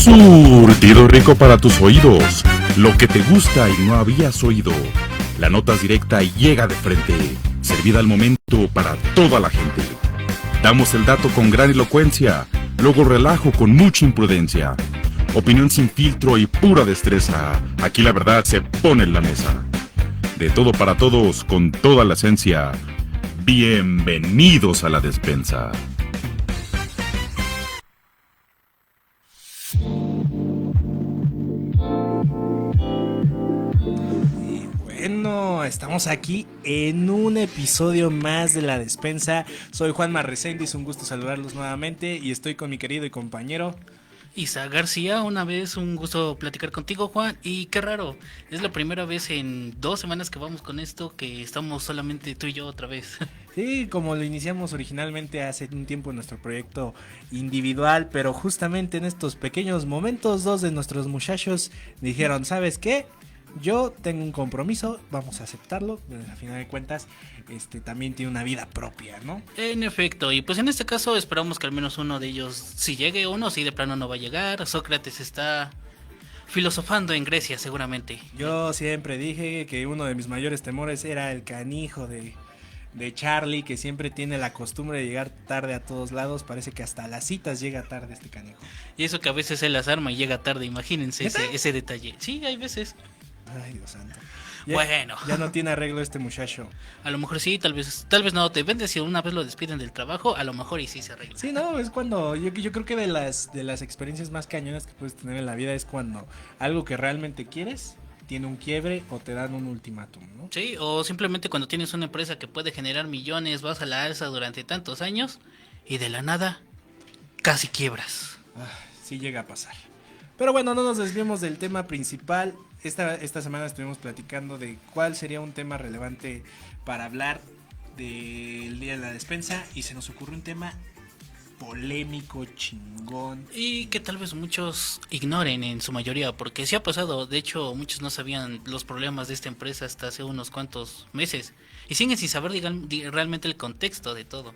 Surtido rico para tus oídos, lo que te gusta y no habías oído. La nota es directa y llega de frente, servida al momento para toda la gente. Damos el dato con gran elocuencia, luego relajo con mucha imprudencia. Opinión sin filtro y pura destreza, aquí la verdad se pone en la mesa. De todo para todos, con toda la esencia. Bienvenidos a la despensa. Bueno, estamos aquí en un episodio más de La Despensa. Soy Juan Marresende, es un gusto saludarlos nuevamente y estoy con mi querido y compañero Isa García. Una vez un gusto platicar contigo, Juan, y qué raro, es la primera vez en 2 semanas que vamos con esto, que estamos solamente tú y yo otra vez. Sí, como lo iniciamos originalmente hace un tiempo en nuestro proyecto individual, pero justamente en estos pequeños momentos 2 de nuestros muchachos dijeron, ¿sabes qué? Yo tengo un compromiso, vamos a aceptarlo, pero al final de cuentas también tiene una vida propia, ¿no? En efecto, y pues en este caso esperamos que al menos uno de ellos si llegue, uno si de plano no va a llegar. Sócrates está filosofando en Grecia seguramente. Yo siempre dije que uno de mis mayores temores era el canijo de Charlie, que siempre tiene la costumbre de llegar tarde a todos lados. Parece que hasta a las citas llega tarde este canijo. Y eso que a veces él las arma y llega tarde, imagínense ese detalle. Sí, hay veces. Ay, Dios santo. Bueno. Ya no tiene arreglo este muchacho. A lo mejor sí, tal vez no, depende si una vez lo despiden del trabajo, a lo mejor y sí se arregla. Sí, no, es cuando yo creo que de las experiencias más cañonas que puedes tener en la vida es cuando algo que realmente quieres tiene un quiebre o te dan un ultimátum, ¿no? Sí, o simplemente cuando tienes una empresa que puede generar millones, vas a la alza durante tantos años y de la nada casi quiebras. Sí llega a pasar. Pero bueno, no nos desviemos del tema principal. Esta semana estuvimos platicando de cuál sería un tema relevante para hablar del Día de la Despensa y se nos ocurrió un tema polémico, chingón. Y que tal vez muchos ignoren en su mayoría, porque sí ha pasado. De hecho, muchos no sabían los problemas de esta empresa hasta hace unos cuantos meses. Y siguen sin saber realmente el contexto de todo.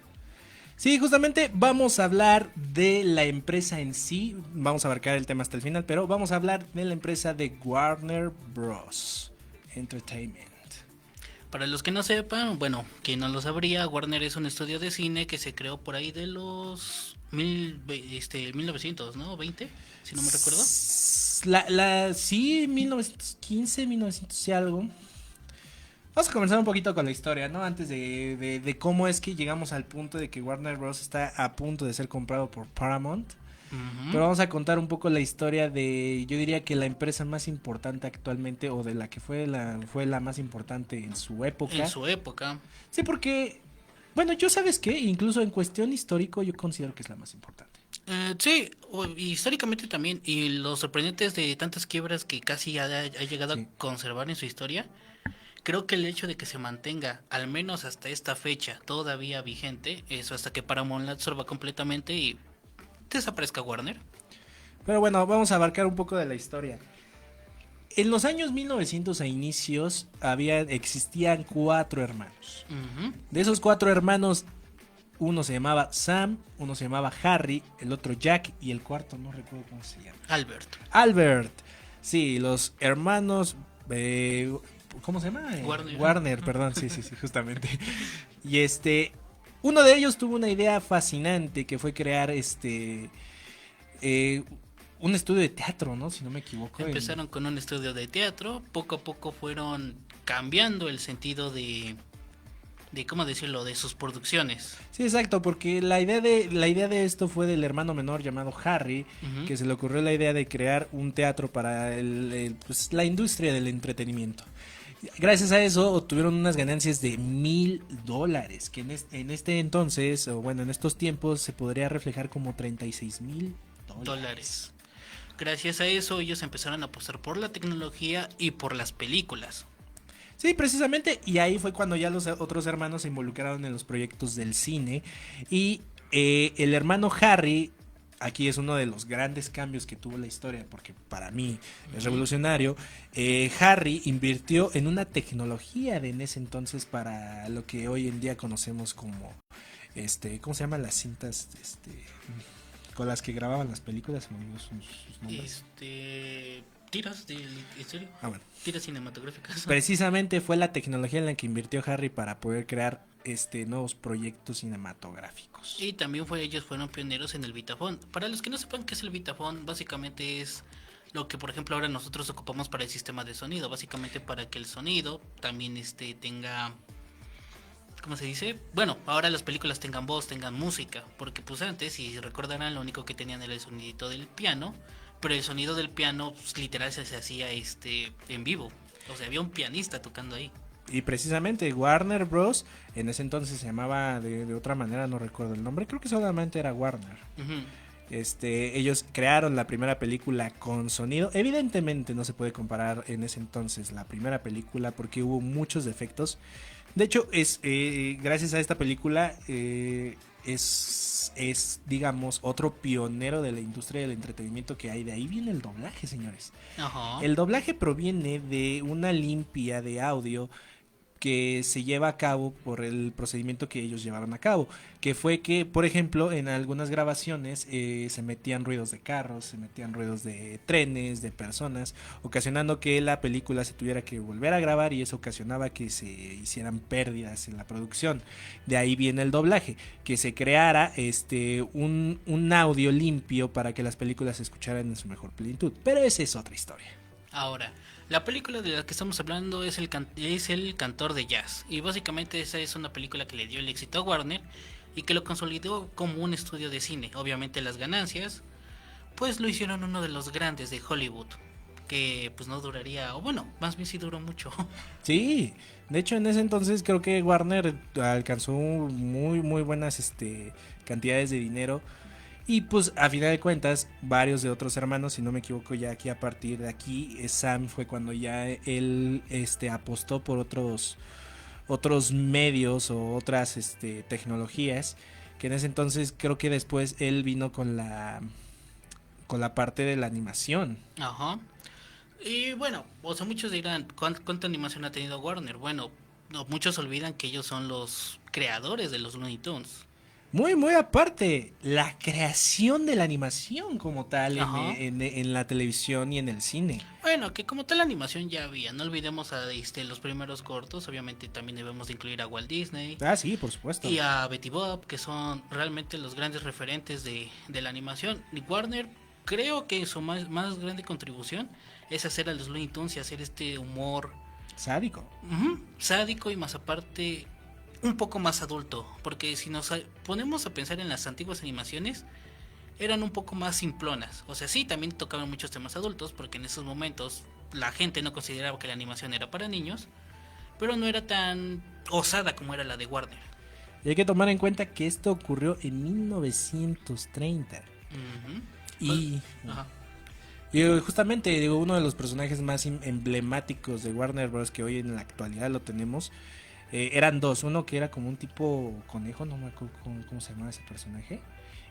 Sí, justamente vamos a hablar de la empresa en sí. Vamos a abarcar el tema hasta el final, pero vamos a hablar de la empresa de Warner Bros. Entertainment. Para los que no sepan, bueno, quien no lo sabría, Warner es un estudio de cine que se creó por ahí de los 1900, ¿no? 20, si no me recuerdo. Sí, 1915, 1900 y algo. Vamos a comenzar un poquito con la historia, ¿no? Antes de cómo es que llegamos al punto de que Warner Bros. Está a punto de ser comprado por Paramount. Uh-huh. Pero vamos a contar un poco la historia de, yo diría que la empresa más importante actualmente, o de la que fue la más importante en su época. En su época. Sí, porque, bueno, yo sabes qué, incluso en cuestión histórico yo considero que es la más importante. Sí, históricamente también, y lo sorprendente es de tantas quiebras que casi ha llegado a conservar en su historia. Creo que el hecho de que se mantenga, al menos hasta esta fecha, todavía vigente, eso hasta que Paramount la absorba completamente y desaparezca Warner. Pero bueno, vamos a abarcar un poco de la historia. En los años 1900 a inicios existían 4 hermanos. Uh-huh. De esos 4 hermanos, uno se llamaba Sam, uno se llamaba Harry, el otro Jack y el cuarto no recuerdo cómo se llama. Albert. Sí, los hermanos... ¿cómo se llama? Warner, perdón, sí, justamente. Y uno de ellos tuvo una idea fascinante que fue crear un estudio de teatro, ¿no? Si no me equivoco. Empezaron con un estudio de teatro, poco a poco fueron cambiando el sentido de ¿cómo decirlo? De sus producciones. Sí, exacto, porque la idea de esto fue del hermano menor llamado Harry, uh-huh, que se le ocurrió la idea de crear un teatro para pues, la industria del entretenimiento. Gracias a eso obtuvieron unas ganancias de $1,000, que en este entonces, o bueno, en estos tiempos se podría reflejar como $36,000. Gracias a eso ellos empezaron a apostar por la tecnología y por las películas. Sí, precisamente, y ahí fue cuando ya los otros hermanos se involucraron en los proyectos del cine. Y el hermano Harry, aquí es uno de los grandes cambios que tuvo la historia, porque para mí es revolucionario. Harry invirtió en una tecnología de en ese entonces para lo que hoy en día conocemos como, ¿cómo se llaman las cintas? con las que grababan las películas, se me olvidó sus nombres. Tiras ¿en serio? Bueno. Tiras cinematográficas. Precisamente fue la tecnología en la que invirtió Harry para poder crear nuevos proyectos cinematográficos. Y también ellos fueron pioneros en el Vitaphone. Para los que no sepan qué es el Vitaphone, básicamente es lo que por ejemplo ahora nosotros ocupamos para el sistema de sonido, básicamente para que el sonido también tenga, ¿cómo se dice? Bueno, ahora las películas tengan voz, tengan música, porque pues antes, si recordarán, lo único que tenían era el sonidito del piano, pero el sonido del piano pues, literal se hacía en vivo, o sea, había un pianista tocando ahí. Y precisamente Warner Bros. En ese entonces se llamaba de otra manera, no recuerdo el nombre, creo que solamente era Warner. Uh-huh. Ellos crearon la primera película con sonido. Evidentemente no se puede comparar en ese entonces la primera película porque hubo muchos defectos. De hecho, gracias a esta película es, digamos, otro pionero de la industria del entretenimiento que hay. De ahí viene el doblaje, señores. Uh-huh. El doblaje proviene de una limpia de audio que se lleva a cabo por el procedimiento que ellos llevaron a cabo, que fue que, por ejemplo, en algunas grabaciones se metían ruidos de carros, se metían ruidos de trenes, de personas, ocasionando que la película se tuviera que volver a grabar y eso ocasionaba que se hicieran pérdidas en la producción. De ahí viene el doblaje, que se creara un audio limpio para que las películas se escucharan en su mejor plenitud, pero esa es otra historia. Ahora, la película de la que estamos hablando es el Cantor de Jazz. Y básicamente esa es una película que le dio el éxito a Warner y que lo consolidó como un estudio de cine. Obviamente las ganancias, pues lo hicieron uno de los grandes de Hollywood. Que pues no duraría, o bueno, más bien sí duró mucho. Sí, de hecho en ese entonces creo que Warner alcanzó muy buenas cantidades de dinero. Y pues a final de cuentas, varios de otros hermanos, si no me equivoco, ya aquí a partir de aquí, Sam fue cuando ya él apostó por otros medios o otras tecnologías, que en ese entonces creo que después él vino con la parte de la animación. Ajá. Y bueno, o sea, muchos dirán, ¿cuánta animación ha tenido Warner? Bueno, muchos olvidan que ellos son los creadores de los Looney Tunes. Muy aparte, la creación de la animación como tal en la televisión y en el cine. Bueno, que como tal animación ya había, no olvidemos a los primeros cortos, obviamente también debemos de incluir a Walt Disney. Ah, sí, por supuesto. Y a Betty Boop, que son realmente los grandes referentes de la animación. Y Warner, creo que su más grande contribución es hacer a los Looney Tunes y hacer este humor sádico. Sádico y más aparte un poco más adulto, porque si nos ponemos a pensar en las antiguas animaciones eran un poco más simplonas, o sea, sí, también tocaban muchos temas adultos porque en esos momentos la gente no consideraba que la animación era para niños, pero no era tan osada como era la de Warner. Y hay que tomar en cuenta que esto ocurrió en 1930. Y justamente uno de los personajes más emblemáticos de Warner Bros. Que hoy en la actualidad lo tenemos, eran dos. Uno que era como un tipo conejo, no me acuerdo cómo se llamaba ese personaje.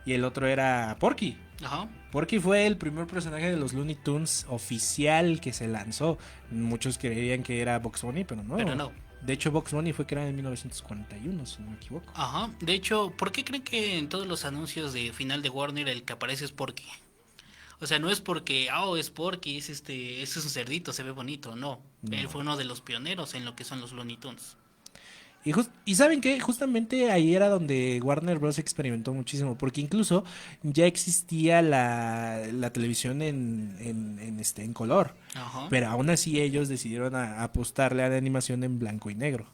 Y el otro era Porky. Ajá. Porky fue el primer personaje de los Looney Tunes oficial que se lanzó. Muchos creían que era Bugs Bunny, pero no. De hecho, Bugs Bunny fue creado en 1941, si no me equivoco. Ajá. De hecho, ¿por qué creen que en todos los anuncios de final de Warner el que aparece es Porky? O sea, no es porque, es Porky, es un cerdito, se ve bonito, no. Él fue uno de los pioneros en lo que son los Looney Tunes. Y ¿saben qué? Justamente ahí era donde Warner Bros. Experimentó muchísimo, porque incluso ya existía la televisión en color. Ajá. Pero aún así ellos decidieron apostarle a la animación en blanco y negro,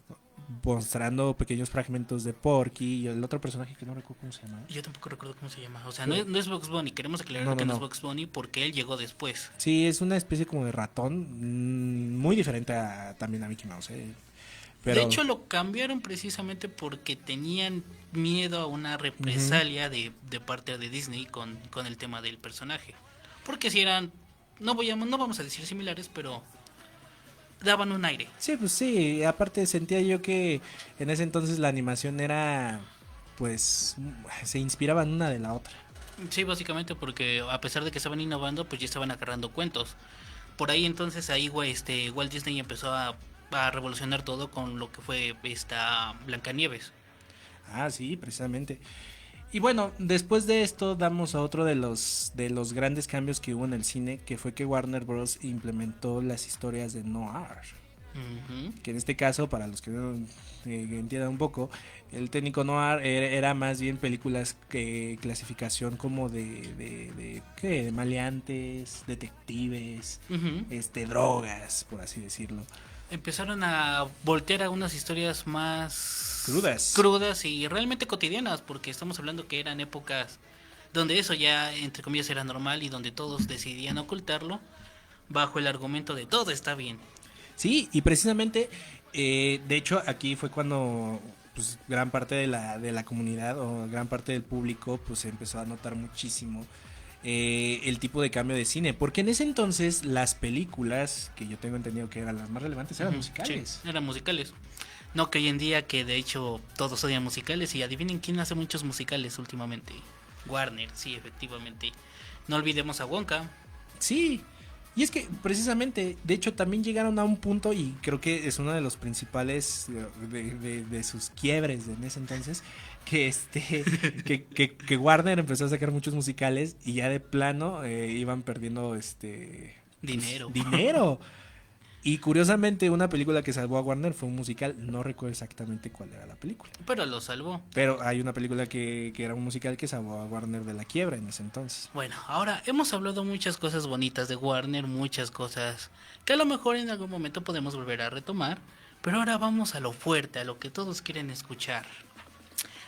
mostrando pequeños fragmentos de Porky y el otro personaje que no recuerdo cómo se llama. Yo tampoco recuerdo cómo se llama. O sea, no es Bugs Bunny. Queremos aclarar que no es Bugs Bunny porque él llegó después. Sí, es una especie como de ratón, muy diferente también a Mickey Mouse. Pero... De hecho, lo cambiaron precisamente porque tenían miedo a una represalia de parte de Disney con el tema del personaje. Porque si eran, no vamos a decir similares, pero daban un aire. Sí, pues sí, aparte sentía yo que en ese entonces la animación era, pues, se inspiraban una de la otra. Sí, básicamente porque a pesar de que estaban innovando, pues ya estaban agarrando cuentos. Por ahí entonces ahí Walt Disney empezó a revolucionar todo con lo que fue esta Blancanieves. Ah, sí, precisamente. Y bueno, después de esto damos a otro de los grandes cambios que hubo en el cine, que fue que Warner Bros. Implementó las historias de noir. Que en este caso, para los que no entiendan un poco, el técnico noir era más bien películas que clasificación como ¿qué? De maleantes, detectives, drogas, por así decirlo. Empezaron a voltear a unas historias más crudas y realmente cotidianas, porque estamos hablando que eran épocas donde eso ya, entre comillas, era normal y donde todos decidían ocultarlo bajo el argumento de todo está bien. Sí, y precisamente, de hecho, aquí fue cuando pues, gran parte de la comunidad o gran parte del público pues empezó a notar muchísimo el tipo de cambio de cine, porque en ese entonces las películas, que yo tengo entendido que eran las más relevantes, eran musicales. Sí, eran musicales. No que hoy en día que de hecho todos odian musicales y adivinen quién hace muchos musicales últimamente. Warner, sí, efectivamente. No olvidemos a Wonka. Sí, y es que precisamente, de hecho también llegaron a un punto y creo que es uno de los principales de sus quiebres en ese entonces, que que Warner empezó a sacar muchos musicales y ya de plano iban perdiendo dinero. Dinero. Y curiosamente una película que salvó a Warner fue un musical, no recuerdo exactamente cuál era la película. Pero lo salvó. Pero hay una película que era un musical que salvó a Warner de la quiebra en ese entonces. Bueno, ahora hemos hablado muchas cosas bonitas de Warner, muchas cosas que a lo mejor en algún momento podemos volver a retomar, pero ahora vamos a lo fuerte, a lo que todos quieren escuchar.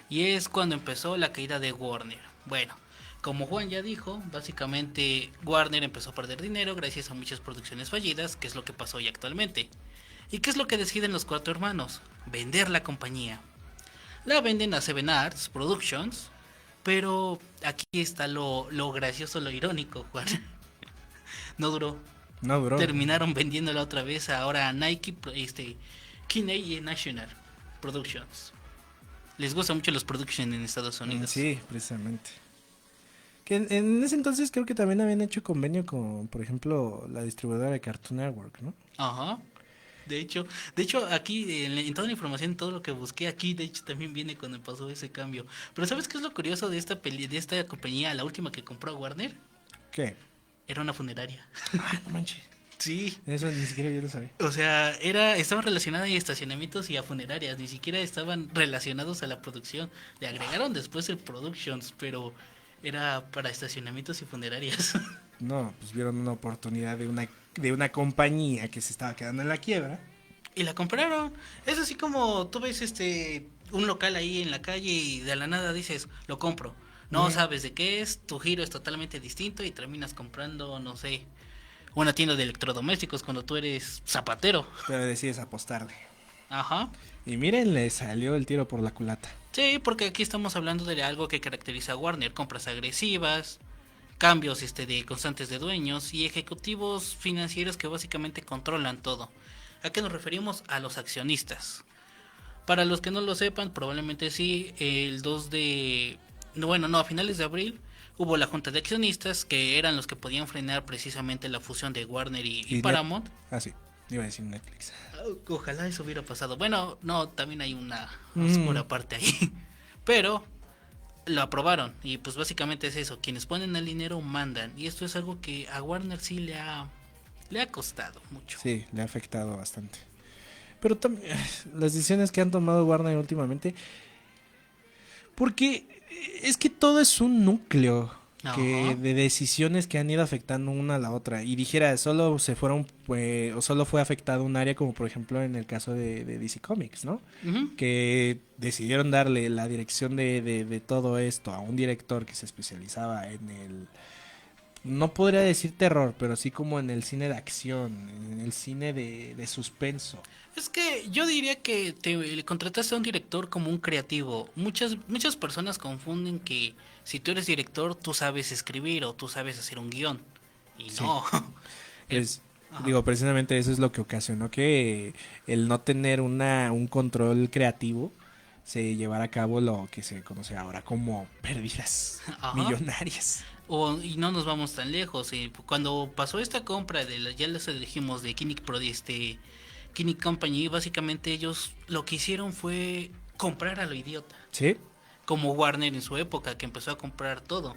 Y es cuando empezó la caída de Warner. Bueno, como Juan ya dijo, básicamente Warner empezó a perder dinero gracias a muchas producciones fallidas, que es lo que pasó hoy actualmente. ¿Y qué es lo que deciden los cuatro hermanos? Vender la compañía. La venden a Seven Arts Productions, pero aquí está lo gracioso, lo irónico, Juan. No duró. Terminaron vendiéndola otra vez ahora a Nike, Kinney National Productions. Les gustan mucho los productions en Estados Unidos. Sí, precisamente. Que en ese entonces creo que también habían hecho convenio con, por ejemplo, la distribuidora de Cartoon Network, ¿no? Ajá. De hecho aquí en toda la información, todo lo que busqué aquí, de hecho también viene cuando pasó ese cambio. Pero ¿sabes qué es lo curioso de esta compañía, la última que compró Warner? ¿Qué? Era una funeraria. Ay, no manches. Sí. Eso ni siquiera yo lo sabía. O sea, estaban relacionadas a estacionamientos y a funerarias, ni siquiera estaban relacionados a la producción. Le agregaron después el Productions, pero era para estacionamientos y funerarias. No, pues vieron una oportunidad de una compañía que se estaba quedando en la quiebra. Y la compraron. Es así como tú ves un local ahí en la calle y de la nada dices, lo compro. No sabes de qué es, tu giro es totalmente distinto y terminas comprando, no sé, una tienda de electrodomésticos cuando tú eres zapatero. Pero decides apostarle. Ajá. Y miren, le salió el tiro por la culata. Sí, porque aquí estamos hablando de algo que caracteriza a Warner, compras agresivas, cambios de constantes de dueños y ejecutivos financieros que básicamente controlan todo. ¿A qué nos referimos? A los accionistas. Para los que no lo sepan, probablemente sí, a finales de abril hubo la junta de accionistas que eran los que podían frenar precisamente la fusión de Warner y Paramount. Sí, iba a decir Netflix. Ojalá eso hubiera pasado. Bueno, no, también hay una oscura parte ahí. Pero lo aprobaron y pues básicamente es eso, quienes ponen el dinero mandan. Y esto es algo que a Warner sí le ha costado mucho. Sí, le ha afectado bastante. Pero también las decisiones que han tomado Warner últimamente, porque es que todo es un núcleo de decisiones que han ido afectando una a la otra. Y dijera, solo fue afectado un área, como por ejemplo en el caso de DC Comics, ¿no? Que decidieron darle la dirección de todo esto a un director que se especializaba en el, no podría decir terror, pero sí como en el cine de acción, en el cine de suspenso. Es que yo diría que le contrataste a un director como un creativo. Muchas personas confunden que si tú eres director, tú sabes escribir o tú sabes hacer un guión. Y sí. No. Precisamente eso es lo que ocasionó que el no tener un control creativo se llevara a cabo lo que se conoce ahora como pérdidas millonarias. Y no nos vamos tan lejos. Cuando pasó esta compra ya les dijimos de Kinnick Company, básicamente ellos lo que hicieron fue comprar a lo idiota. Sí. como Warner en su época, que empezó a comprar todo.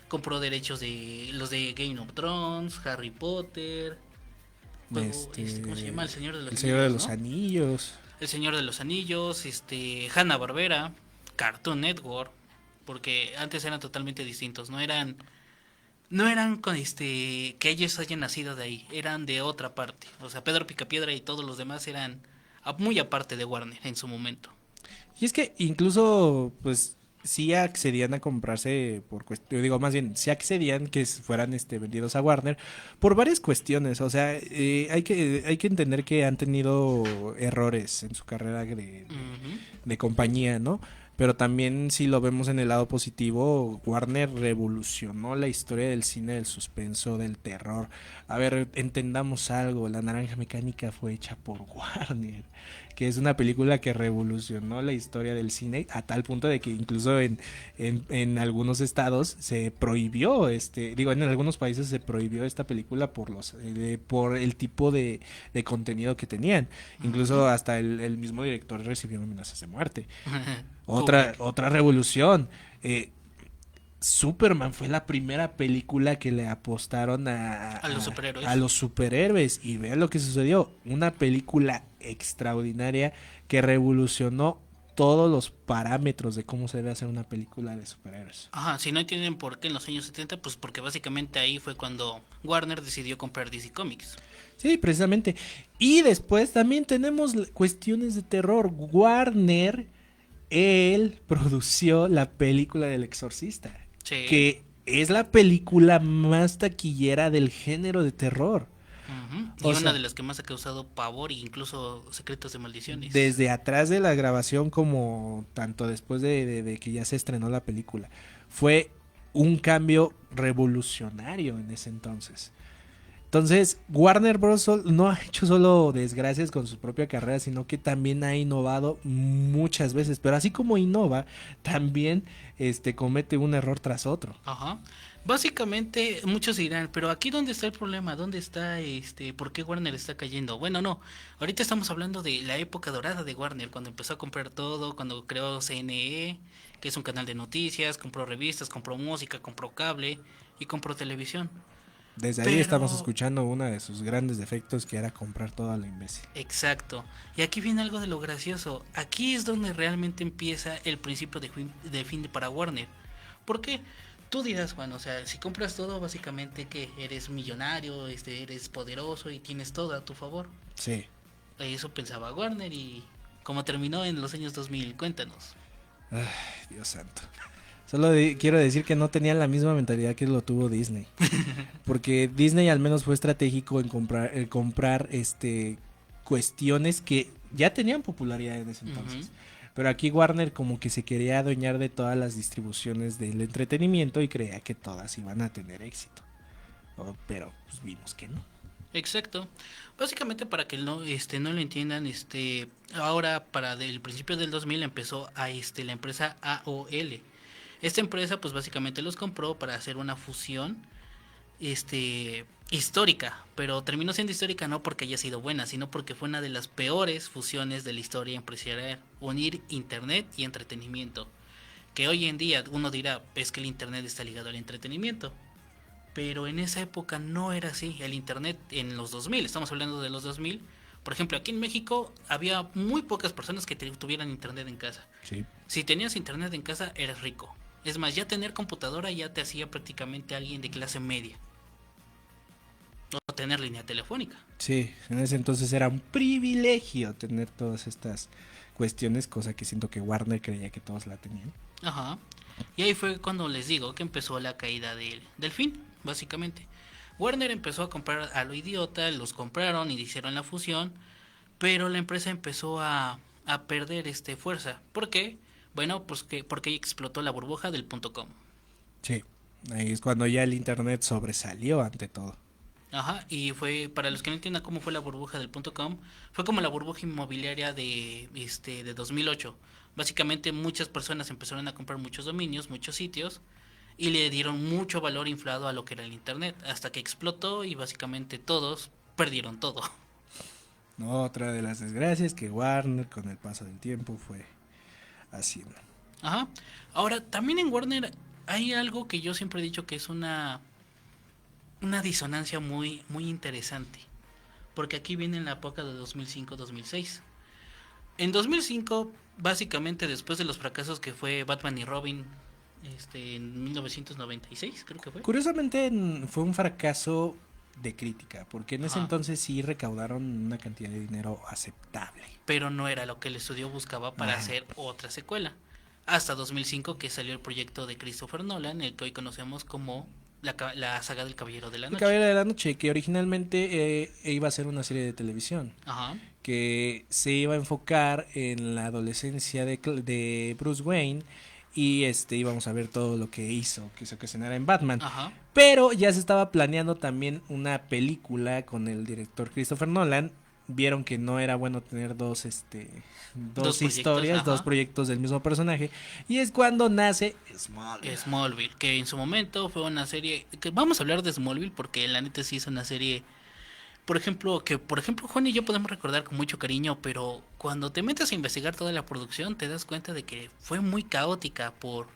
Compró derechos de los de Game of Thrones, Harry Potter, ¿cómo se llama? El Señor de los El Anillos, Señor de los ¿no? Anillos. El Señor de los Anillos, Hanna-Barbera, Cartoon Network, porque antes eran totalmente distintos, no eran con que ellos hayan nacido de ahí, eran de otra parte. O sea, Pedro Picapiedra y todos los demás eran muy aparte de Warner en su momento. Y es que incluso, pues, sí accedían a comprarse por cuestión, digo, más bien, sí accedían que fueran vendidos a Warner por varias cuestiones. O sea, hay que entender que han tenido errores en su carrera Ujú. de compañía, ¿no? Pero también si lo vemos en el lado positivo, Warner revolucionó la historia del cine, del suspenso, del terror. A ver, entendamos algo, La Naranja Mecánica fue hecha por Warner, que es una película que revolucionó la historia del cine a tal punto de que incluso en algunos estados se prohibió, digo, en algunos países se prohibió esta película por el tipo de contenido que tenían. Incluso hasta el mismo director recibió amenazas de muerte. Otra, Kubrick. otra revolución. Eh, Superman fue la primera película que le apostaron A los a superhéroes. los superhéroes. Y vean lo que sucedió. Una película extraordinaria que revolucionó todos los parámetros de cómo se debe hacer una película de superhéroes. Ajá, si no entienden por qué en los años 70, pues porque básicamente ahí fue cuando Warner decidió comprar DC Comics. Sí, precisamente. Y después también tenemos cuestiones de terror. Warner, él produció la película del Exorcista, Sí. que es la película más taquillera del género de terror. Ujú. O Y una sea, de las que más ha causado pavor e incluso secretos de maldiciones. desde atrás de la grabación como tanto después de que ya se estrenó la película, fue un cambio revolucionario en ese entonces. Entonces, Warner Bros. No ha hecho solo desgracias con su propia carrera, sino que también ha innovado muchas veces. Pero así como innova, también comete un error tras otro. Ajá. Básicamente, muchos dirán, pero aquí dónde está el problema, dónde está por qué Warner está cayendo. Bueno, no. Ahorita estamos hablando de la época dorada de Warner, cuando empezó a comprar todo, cuando creó CNE, que es un canal de noticias, compró revistas, compró música, compró cable y compró televisión. Desde ahí estamos Pero, escuchando uno de sus grandes defectos, que era comprar todo a lo imbécil. exacto. Y aquí viene algo de lo gracioso. Aquí es donde realmente empieza el principio de fin para Warner. ¿Por qué? Tú dirás, Juan, o sea, si compras todo, básicamente que eres millonario, eres poderoso y tienes todo a tu favor. Sí. Eso pensaba Warner y como terminó en los años 2000, cuéntanos. Ay, Dios santo. Solo quiero decir que no tenían la misma mentalidad que lo tuvo Disney. Porque Disney al menos fue estratégico en comprar cuestiones que ya tenían popularidad en ese entonces. Ujú. Pero aquí Warner como que se quería adueñar de todas las distribuciones del entretenimiento y creía que todas iban a tener éxito. Pero pues vimos que no. Exacto. Básicamente para que no lo entiendan, ahora para el principio del 2000 empezó la empresa AOL. Esta empresa pues básicamente los compró para hacer una fusión histórica, pero terminó siendo histórica no porque haya sido buena, sino porque fue una de las peores fusiones de la historia empresarial, unir internet y entretenimiento. Que hoy en día uno dirá, es que el internet está ligado al entretenimiento, pero en esa época no era así. El internet en los 2000, estamos hablando de los 2000, por ejemplo, aquí en México había muy pocas personas que tuvieran internet en casa. Sí. Si tenías internet en casa, eras rico. Es más, ya tener computadora ya te hacía prácticamente alguien de clase media. O tener línea telefónica. Sí, en ese entonces era un privilegio tener todas estas cuestiones, cosa que siento que Warner creía que todos la tenían. Ajá. Y ahí fue cuando les digo que empezó la caída del fin, básicamente. Warner empezó a comprar a lo idiota, los compraron y hicieron la fusión, pero la empresa empezó a perder fuerza. ¿Por qué? Bueno, pues porque explotó la burbuja del .com. Sí, ahí es cuando ya el internet sobresalió ante todo. Ajá, y fue, para los que no entiendan cómo fue la burbuja del .com, fue como la burbuja inmobiliaria de 2008. Básicamente muchas personas empezaron a comprar muchos dominios, muchos sitios, y le dieron mucho valor inflado a lo que era el internet, hasta que explotó y básicamente todos perdieron todo. Otra de las desgracias que Warner con el paso del tiempo fue haciendo. Ajá. Ahora, también en Warner hay algo que yo siempre he dicho que es una disonancia muy, muy interesante. Porque aquí viene en la época de 2005-2006. En 2005, básicamente después de los fracasos que fue Batman y Robin, en 1996, creo que fue. Curiosamente fue un fracaso de crítica, porque en ese Ajá. entonces sí recaudaron una cantidad de dinero aceptable. Pero no era lo que el estudio buscaba para hacer otra secuela. Hasta 2005 que salió el proyecto de Christopher Nolan, el que hoy conocemos como la saga del Caballero de la El Noche. Caballero de la Noche, que originalmente iba a ser una serie de televisión, Ajá. que se iba a enfocar en la adolescencia de Bruce Wayne y íbamos a ver todo lo que hizo, que se ocasionara en Batman. Ajá. Pero ya se estaba planeando también una película con el director Christopher Nolan. Vieron que no era bueno tener dos Dos historias, proyectos, dos ajá. proyectos del mismo personaje. Y es cuando nace Smallville. Smallville, que en su momento fue una serie que vamos a hablar de Smallville porque la neta sí es una serie, por ejemplo, Juan y yo podemos recordar con mucho cariño, pero cuando te metes a investigar toda la producción te das cuenta de que fue muy caótica por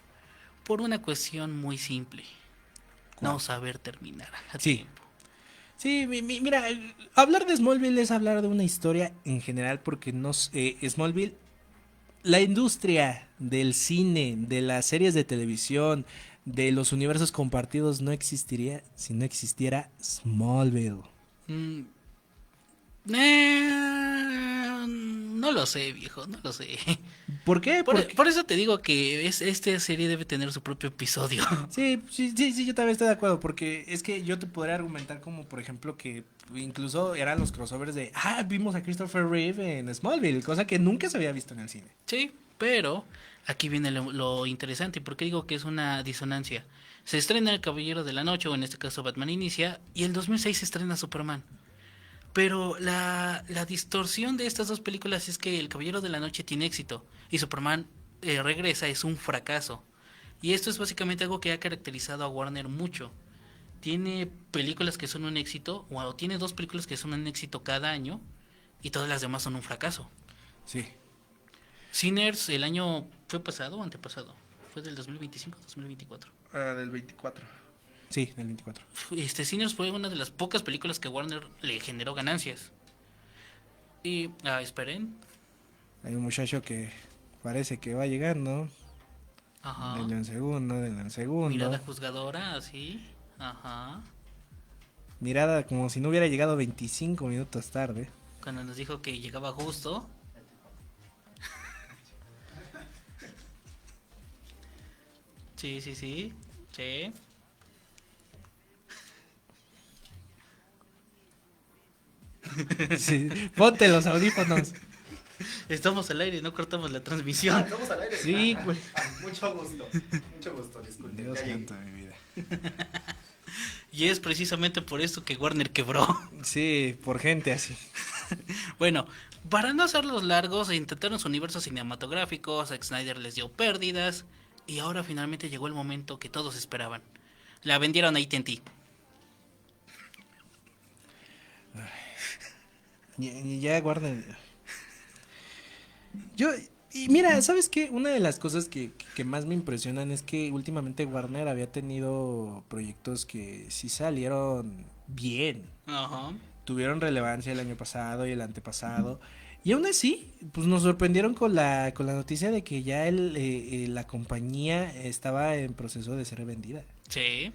una cuestión muy simple. No saber terminar a Sí. tiempo. Sí, mira, hablar de Smallville es hablar de una historia en general porque Smallville, la industria del cine, de las series de televisión, de los universos compartidos no existiría si no existiera Smallville. No lo sé, viejo, no lo sé. ¿Por qué? Por eso te digo que esta serie debe tener su propio episodio. Sí, yo también estoy de acuerdo, porque es que yo te podría argumentar como, por ejemplo, que incluso eran los crossovers de, vimos a Christopher Reeve en Smallville, cosa que nunca se había visto en el cine. Sí, pero aquí viene lo interesante. ¿Por qué digo que es una disonancia? Se estrena El Caballero de la Noche, o en este caso Batman Inicia, y el 2006 se estrena Superman. Pero la distorsión de estas dos películas es que El Caballero de la Noche tiene éxito y Superman regresa, es un fracaso. Y esto es básicamente algo que ha caracterizado a Warner mucho. Tiene películas que son un éxito, o tiene dos películas que son un éxito cada año, y todas las demás son un fracaso. Sí. Sinners, el año fue pasado o antepasado, fue del 2025, 2024. Del 24. Sí, del 24. Sinners fue una de las pocas películas que Warner le generó ganancias. Y, esperen. Hay un muchacho que parece que va llegando. Ajá. Denle un segundo. Mirada juzgadora, así. Ajá. Mirada como si no hubiera llegado 25 minutos tarde. Cuando nos dijo que llegaba justo. Sí. Sí, ponte los audífonos. Estamos al aire, no cortamos la transmisión. Estamos al aire. Sí, pues. Mucho gusto, disculpe. Dios Ya llegué. santo de mi vida. Y es precisamente por esto que Warner quebró. Sí, por gente así. Bueno, para no hacerlos largos, intentaron su universo cinematográfico, Zack Snyder les dio pérdidas, y ahora finalmente llegó el momento que todos esperaban. La vendieron a AT&T. Ya guarden. Y mira, ¿sabes qué? Una de las cosas que más me impresionan es que últimamente Warner había tenido proyectos que sí salieron bien. Ajá. Tuvieron relevancia el año pasado y el antepasado. Y aún así, pues nos sorprendieron con la noticia de que ya la compañía estaba en proceso de ser vendida. Sí.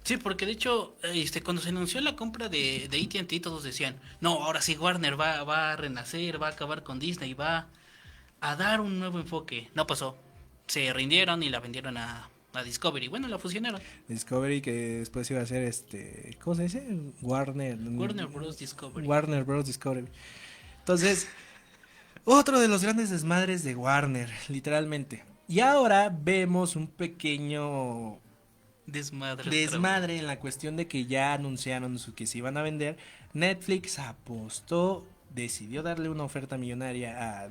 Sí, porque de hecho, cuando se anunció la compra de AT&T, todos decían, no, ahora sí Warner va a renacer, va a acabar con Disney, va a dar un nuevo enfoque. No pasó. Se rindieron y la vendieron a Discovery. Bueno, la fusionaron. Discovery, que después iba a ser ¿cómo se dice? Warner Bros. Discovery. Warner Bros. Discovery. Entonces, otro de los grandes desmadres de Warner, literalmente. Y ahora vemos un pequeño desmadre en la cuestión de que ya anunciaron que se iban a vender. Netflix apostó, decidió darle una oferta millonaria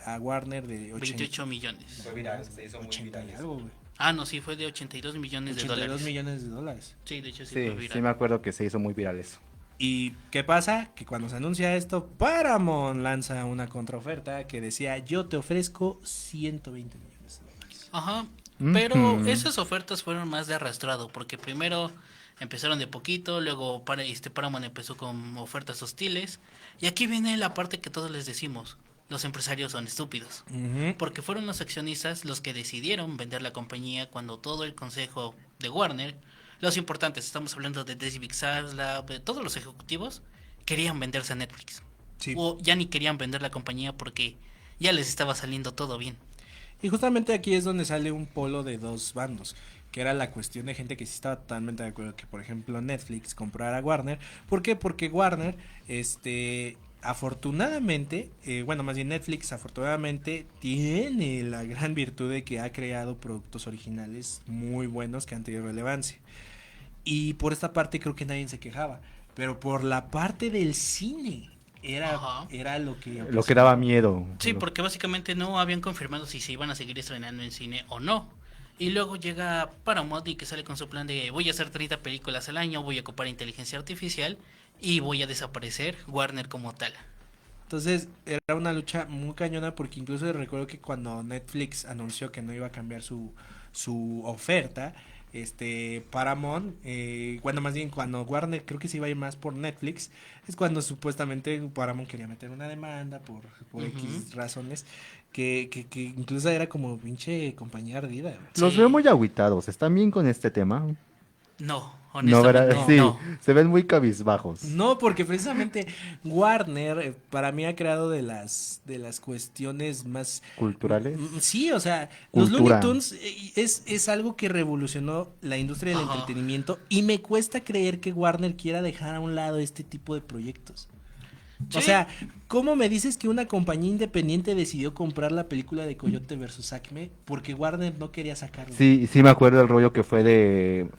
a Warner de 28 millones. Fue viral, se hizo muy 80 viral. y algo, güey. Ah, no, sí, fue de 82 millones de 82 dólares. millones de dólares. Sí, de hecho sí, Sí, fue viral. sí me acuerdo que se hizo muy viral eso. ¿Y qué pasa? Que cuando se anuncia esto, Paramount lanza una contraoferta que decía, yo te ofrezco 120 millones de dólares. Ajá, pero esas ofertas fueron más de arrastrado, porque primero empezaron de poquito, luego Paramount empezó con ofertas hostiles, y aquí viene la parte que todos les decimos, los empresarios son estúpidos, porque fueron los accionistas los que decidieron vender la compañía cuando todo el consejo de Warner, los importantes, estamos hablando de David Zaslav, de todos los ejecutivos, querían venderse a Netflix, o ya ni querían vender la compañía porque ya les estaba saliendo todo bien. Y justamente aquí es donde sale un polo de dos bandos, que era la cuestión de gente que sí estaba totalmente de acuerdo que, por ejemplo, Netflix comprara Warner. ¿Por qué? Porque Warner, afortunadamente, bueno, más bien Netflix afortunadamente tiene la gran virtud de que ha creado productos originales muy buenos que han tenido relevancia. Y por esta parte creo que nadie se quejaba, pero por la parte del cine era lo que daba miedo. Sí, porque básicamente no habían confirmado si se iban a seguir estrenando en cine o no. Y luego llega Paramount y que sale con su plan de voy a hacer 30 películas al año, voy a ocupar inteligencia artificial y voy a desaparecer Warner como tal. Entonces era una lucha muy cañona porque incluso recuerdo que cuando Netflix anunció que no iba a cambiar su oferta, Paramount, bueno, más bien cuando Warner creo que se iba a ir más por Netflix, es cuando supuestamente Paramount quería meter una demanda por X razones, que incluso era como pinche compañía ardida. Los veo muy agüitados, ¿están bien con este tema? No, No, ¿verdad? honestamente Sí, no. se ven muy cabizbajos. No, porque precisamente Warner para mí ha creado de las cuestiones más ¿Culturales? Sí, o sea, los Cultura. Looney Tunes es algo que revolucionó la industria del entretenimiento y me cuesta creer que Warner quiera dejar a un lado este tipo de proyectos. Sí. O sea, ¿cómo me dices que una compañía independiente decidió comprar la película de Coyote versus Acme porque Warner no quería sacarlo? Sí, sí me acuerdo del rollo que fue de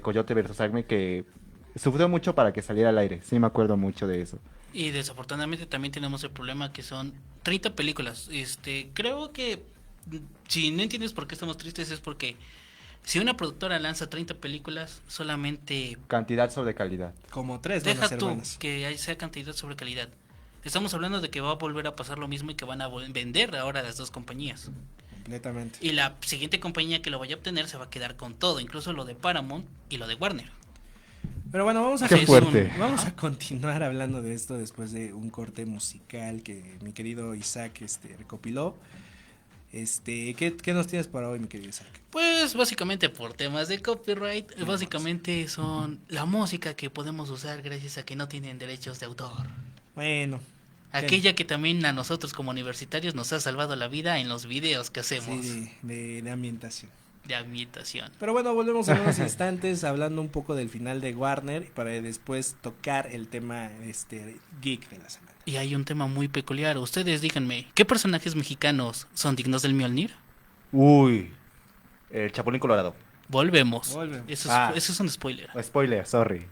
Coyote versus Acme, que sufrió mucho para que saliera al aire. Sí me acuerdo mucho de eso. Y desafortunadamente también tenemos el problema que son 30 películas. Creo que si no entiendes por qué estamos tristes es porque si una productora lanza 30 películas, solamente Cantidad sobre calidad. Como tres van a deja ser tú buenas. que sea cantidad sobre calidad. Estamos hablando de que va a volver a pasar lo mismo y que van a vender ahora las dos compañías. Completamente. Y la siguiente compañía que lo vaya a obtener se va a quedar con todo, incluso lo de Paramount y lo de Warner. Pero bueno, vamos Qué fuerte. vamos a continuar hablando de esto después de un corte musical que mi querido Isaac recopiló. ¿Qué nos tienes para hoy, mi querido Isaac? Pues básicamente por temas de copyright, básicamente son la música que podemos usar gracias a que no tienen derechos de autor. Bueno. Aquella que también a nosotros como universitarios nos ha salvado la vida en los videos que hacemos Sí, de ambientación. de ambientación. Pero bueno, volvemos en unos instantes hablando un poco del final de Warner para después tocar el tema geek de la semana. Y hay un tema muy peculiar. Ustedes díganme, ¿qué personajes mexicanos son dignos del Mjolnir? Uy, el Chapulín Colorado. Volvemos. Volvemos. Eso es un spoiler. Spoiler, sorry.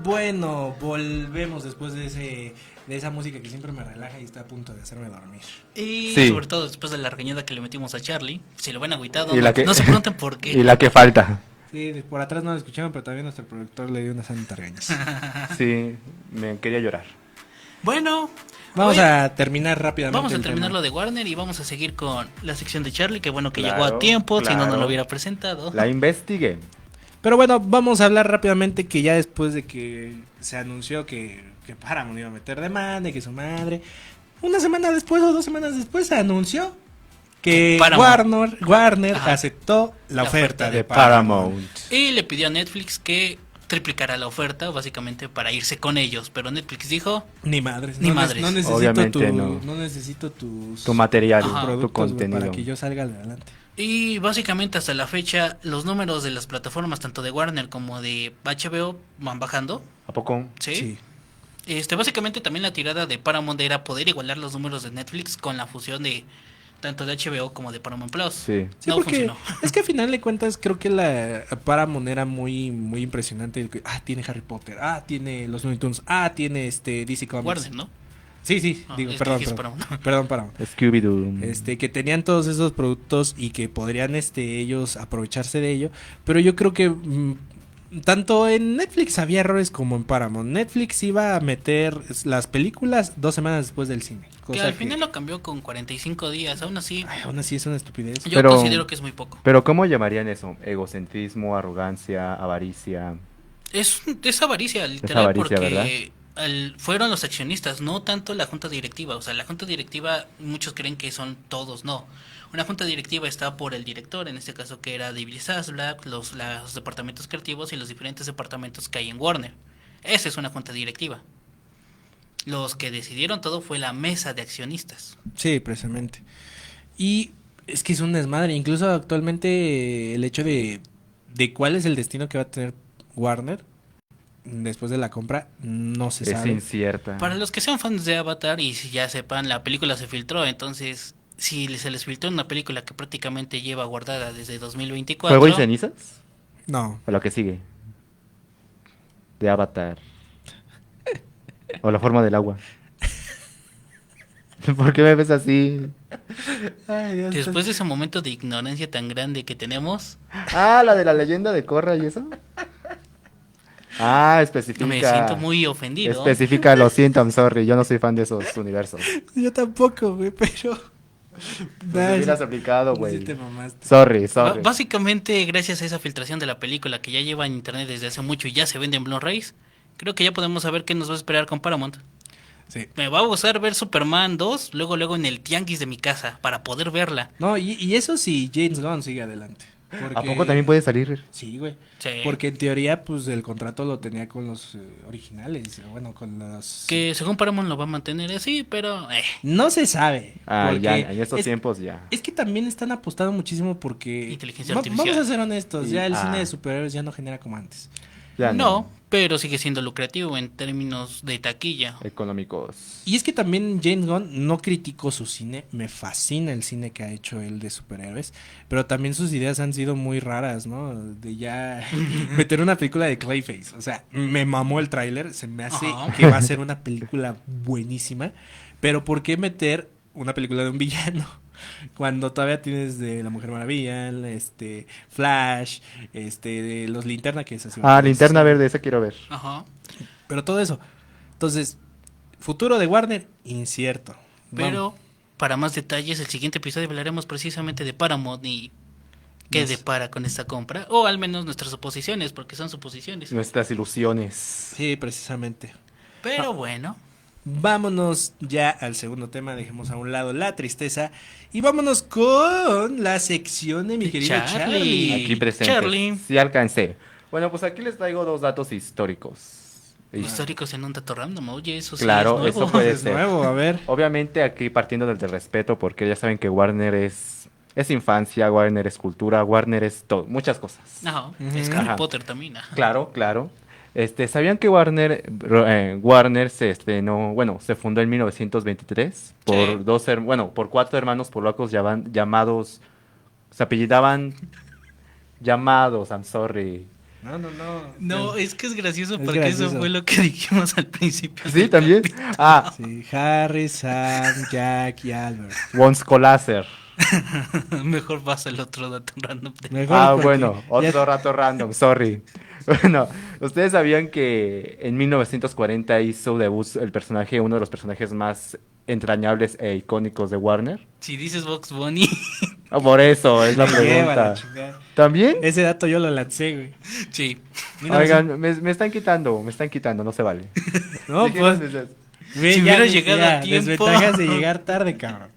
Bueno, volvemos después de esa música que siempre me relaja y está a punto de hacerme dormir. Y Sí. sobre todo después de la regañada que le metimos a Charlie, si lo ven agüitado, Y no, la que- no se pregunten por qué. Y la que falta. Sí, por atrás no lo escucharon, pero también nuestro productor le dio unas santas regañas. Sí, me quería llorar. Bueno, Vamos oye, a terminar rápidamente. vamos a el terminar tema. lo de Warner y vamos a seguir con la sección de Charlie, que bueno que Claro, llegó a tiempo, si no, no claro. lo hubiera presentado. La investigué. Pero bueno, vamos a hablar rápidamente que ya después de que se anunció que Paramount iba a meter demanda y que su madre, una semana después o 2 semanas después se anunció que Paramount. Warner Ajá. aceptó la La oferta oferta de De Paramount. Paramount. Y le pidió a Netflix que triplicara la oferta, básicamente para irse con ellos, pero Netflix dijo, Ni madres. Ni no, madres. No necesito, Obviamente no. no necesito tus Tu material, Ajá. tu productos, güey, contenido. para que yo salga adelante. y básicamente hasta la fecha los números de las plataformas, tanto de Warner como de HBO, van bajando, ¿A poco? ¿sí? Básicamente también la tirada de Paramount era poder igualar los números de Netflix con la fusión de tanto de HBO como de Paramount Plus. Sí. Sí, No porque funcionó. es que a final de cuentas creo que la Paramount era muy impresionante. Tiene Harry Potter, tiene los Looney Tunes, tiene DC Comics. Warner, ¿no? Sí, Ah, digo, es que perdón, dijiste perdón, Paramount. perdón, Paramount. Scooby-Doo. Que tenían todos esos productos y que podrían ellos aprovecharse de ello, pero yo creo que tanto en Netflix había errores como en Paramount. Netflix iba a meter las películas 2 semanas después del cine, Que cosa al final lo cambió con 45 días, aún así aún así es una estupidez. yo Pero- considero que es muy poco. Pero ¿cómo llamarían eso? Egocentrismo, arrogancia, avaricia. Es avaricia, literal, avaricia, porque ¿verdad? fueron los accionistas, no tanto la junta directiva. O sea, la junta directiva, muchos creen que son todos, no. Una junta directiva está por el director, en este caso que era David Zaslav, los departamentos creativos y los diferentes departamentos que hay en Warner. Esa es una junta directiva. Los que decidieron todo fue la mesa de accionistas. Sí, precisamente. Y es que es un desmadre. Incluso actualmente el hecho de cuál es el destino que va a tener Warner después de la compra no se Es sabe. incierta. Para los que sean fans de Avatar y si ya sepan, la película se filtró, entonces si se les filtró una película que prácticamente lleva guardada desde 2024. ¿Fuego y cenizas? No. ¿O lo que sigue? De Avatar. ¿O la forma del agua? ¿Por qué me ves así? Ay, Dios, Después de ese momento de ignorancia tan grande que tenemos, La de la leyenda de Korra y eso. Especifica. me siento muy ofendido. Especifica, lo siento, I'm sorry. Yo no soy fan de esos universos. yo tampoco, güey, pero Pues me hubieras aplicado, güey. sí te mamaste. Sorry, sorry. Básicamente, gracias a esa filtración de la película que ya lleva en internet desde hace mucho y ya se vende en Blu-rays, creo que ya podemos saber qué nos va a esperar con Paramount. Sí. Me va a gustar ver Superman 2 luego en el tianguis de mi casa para poder verla. No, y eso sí, James Gunn sigue adelante. Porque... ¿A poco también puede salir? Sí, güey. Sí. Porque en teoría, pues, el contrato lo tenía con los originales. Bueno, con los... Que según Paramount lo va a mantener así, pero... No se sabe. Ya, porque en estos es- tiempos ya. Es que también están apostando muchísimo porque... Inteligencia artificial. Vamos a ser honestos, ya el Ah. cine de superhéroes ya no genera como antes. Ya no, pero sigue siendo lucrativo en términos de taquilla. Económicos. Y es que también James Gunn no criticó su cine, me fascina el cine que ha hecho él de superhéroes, pero también sus ideas han sido muy raras, ¿no? De ya meter una película de Clayface, o sea, me mamó el tráiler, se me hace Ajá. que va a ser una película buenísima, pero ¿por qué meter una película de un villano? Cuando todavía tienes de La Mujer Maravilla, Flash, de los Linterna, que es así. Linterna Verde, esa quiero ver. Ajá. Pero todo eso. Entonces, futuro de Warner, incierto. Pero para más detalles, el siguiente episodio hablaremos precisamente de Paramount y qué Yes. depara con esta compra. O al menos nuestras suposiciones, porque son suposiciones. Nuestras ilusiones. Sí, precisamente. Pero bueno, Vámonos ya al segundo tema, dejemos a un lado la tristeza y vámonos con la sección de mi querido Charlie. Charlie. Aquí presente. Charlie. Sí alcancé. Bueno, pues aquí les traigo 2 datos históricos. históricos en un dato random, oye, eso sí Claro, es nuevo. eso puede Es ser. nuevo, a ver. Obviamente aquí partiendo del respeto, porque ya saben que Warner es infancia, Warner es cultura, Warner es todo, muchas cosas. No, Ujú. es Harry Ajá. Potter también. Ajá. Claro, claro. ¿Sabían que Warner se estrenó, se fundó en 1923 por Sí. por 4 hermanos polacos llamados, se apellidaban, I'm sorry, No. No, es que es gracioso Es porque gracioso. eso fue lo que dijimos al principio. Sí, del también. capítulo. Ah, Sí, Harry, Sam, Jack y Albert. Von Scolacer. Mejor pasa el otro dato random. Mejor Ah, porque bueno, otro ya- rato random, sorry. Bueno, ¿ustedes sabían que en 1940 hizo debut el personaje, uno de los personajes más entrañables e icónicos de Warner? Si dices Box Bunny, Ah, por eso, es la me lleva la pregunta. chingada. ¿También? Ese dato yo lo lancé, güey. sí. Oigan, me están quitando, no se vale. No, Dijeron pues. desde- Güey, Si ya, hubiera ya, llegado a tiempo. Desventajas de llegar tarde, cabrón.